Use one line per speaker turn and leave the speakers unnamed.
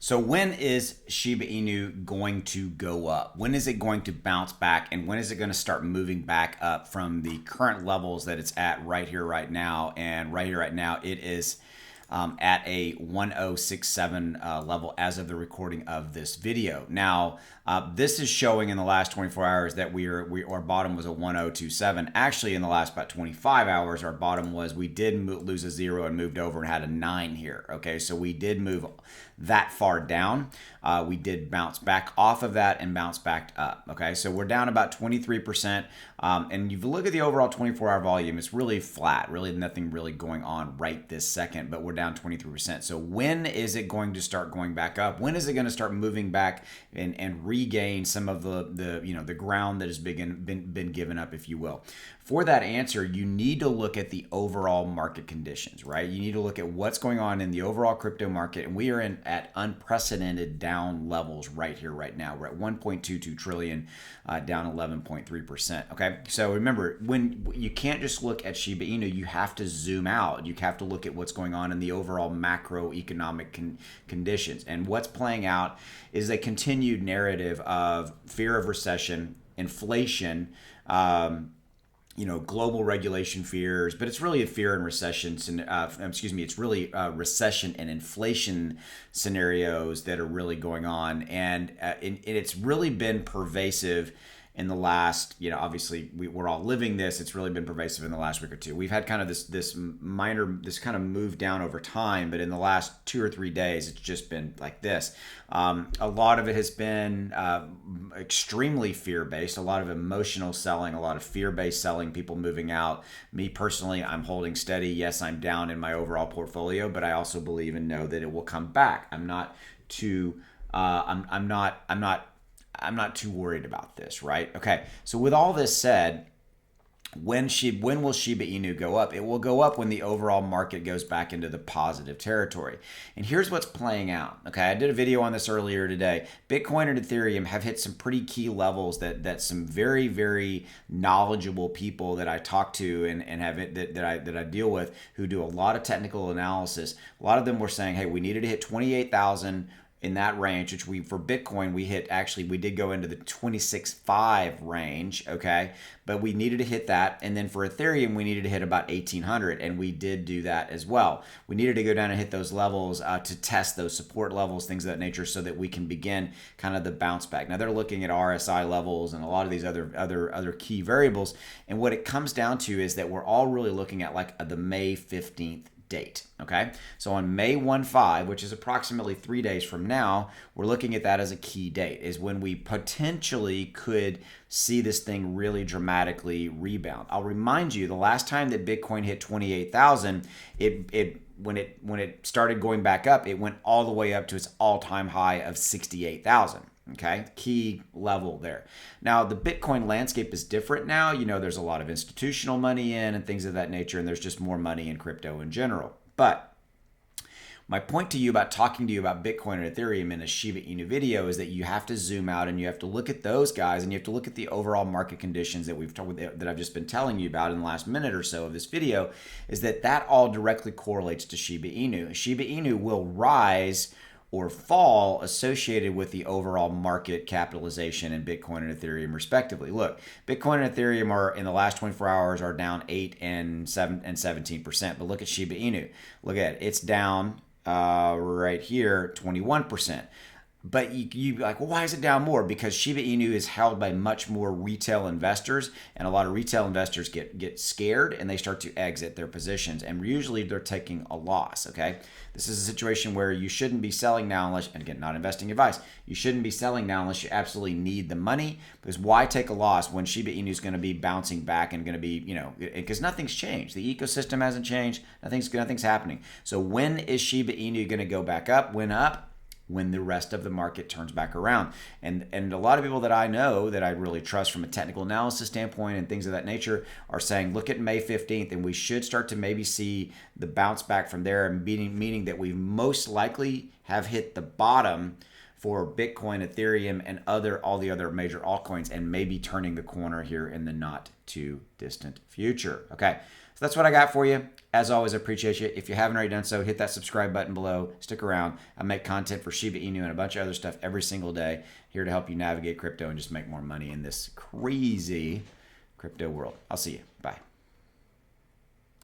So when is Shiba Inu going to go up? When is it going to bounce back? And when is it going to start moving back up from the current levels that it's at right here, right now? And right here, right now, it is at a 1067 level as of the recording of this video. Now, this is showing in the last 24 hours that our bottom was a 1027. Actually, in the last about 25 hours, our bottom was we did lose a 0 and moved over and had a 9 here. Okay, so we did move that far down. We did bounce back off of that and bounce back up. Okay, so we're down about 23%. And if you look at the overall 24-hour volume, it's really flat. Really nothing really going on right this second, but we're down 23%. So when is it going to start going back up? When is it going to start moving back and regain some of the ground that has been given up, if you will? For that answer, you need to look at the overall market conditions, right? You need to look at what's going on in the overall crypto market, and we are at unprecedented down levels right here, right now. We're at 1.22 trillion, down 11.3%. Okay, so remember, when you can't just look at Shiba Inu, you have to zoom out. You have to look at what's going on in the overall macroeconomic conditions, and what's playing out is a continued narrative of fear of recession, inflation. Global regulation fears, but it's really a fear and recession. It's really recession and inflation scenarios that are really going on, and it's really been pervasive in the last, obviously we're all living this. It's really been pervasive in the last week or two. We've had kind of this kind of move down over time, but in the last 2 or 3 days, it's just been like this. A lot of it has been extremely fear-based, a lot of emotional selling, a lot of fear-based selling, people moving out. Me personally, I'm holding steady. Yes, I'm down in my overall portfolio, but I also believe and know that it will come back. I'm not too too worried about this, right? Okay, so with all this said, when will Shiba Inu go up? It will go up when the overall market goes back into the positive territory. And here's what's playing out. Okay, I did a video on this earlier today. Bitcoin and Ethereum have hit some pretty key levels that some very, very knowledgeable people that I talk to and have that I deal with, who do a lot of technical analysis. A lot of them were saying, hey, we needed to hit 28,000 in that range, which for Bitcoin, we did go into the 26.5 range, okay? But we needed to hit that. And then for Ethereum, we needed to hit about 1,800, and we did do that as well. We needed to go down and hit those levels to test those support levels, things of that nature, so that we can begin kind of the bounce back. Now, they're looking at RSI levels and a lot of these other key variables. And what it comes down to is that we're all really looking at like the May 15th date. Okay, so on May 15, which is approximately 3 days from now, we're looking at that as a key date, is when we potentially could see this thing really dramatically rebound. I'll remind you, the last time that Bitcoin hit 28,000, when it started going back up, it went all the way up to its all-time high of 68,000. Okay, key level there. Now, the Bitcoin landscape is different now. There's a lot of institutional money in and things of that nature, and there's just more money in crypto in general. But my point to you about talking to you about Bitcoin and Ethereum in a Shiba Inu video is that you have to zoom out and you have to look at those guys, and you have to look at the overall market conditions that I've just been telling you about in the last minute or so of this video, is that all directly correlates to Shiba Inu. Shiba Inu will rise or fall associated with the overall market capitalization in Bitcoin and Ethereum respectively. Look, Bitcoin and Ethereum are in the last 24 hours are down 8 and 17%. But look at Shiba Inu. Look at it. It's down right here, 21%. But you like, well, why is it down more? Because Shiba Inu is held by much more retail investors, and a lot of retail investors get scared and they start to exit their positions, and usually they're taking a loss. Okay, this is a situation where you shouldn't be selling now unless, and again, not investing advice, you shouldn't be selling now unless you absolutely need the money, because why take a loss when Shiba Inu is going to be bouncing back and going to be, because nothing's changed. The ecosystem hasn't changed. Nothing's happening. So when is Shiba Inu going to go back up? When the rest of the market turns back around. And a lot of people that I know that I really trust from a technical analysis standpoint and things of that nature are saying, look at May 15th, and we should start to maybe see the bounce back from there, meaning that we most likely have hit the bottom for Bitcoin, Ethereum, and all the other major altcoins, and maybe turning the corner here in the not too distant future. Okay, so that's what I got for you. As always, I appreciate you. If you haven't already done so, hit that subscribe button below. Stick around. I make content for Shiba Inu and a bunch of other stuff every single day, here to help you navigate crypto and just make more money in this crazy crypto world. I'll see you. Bye.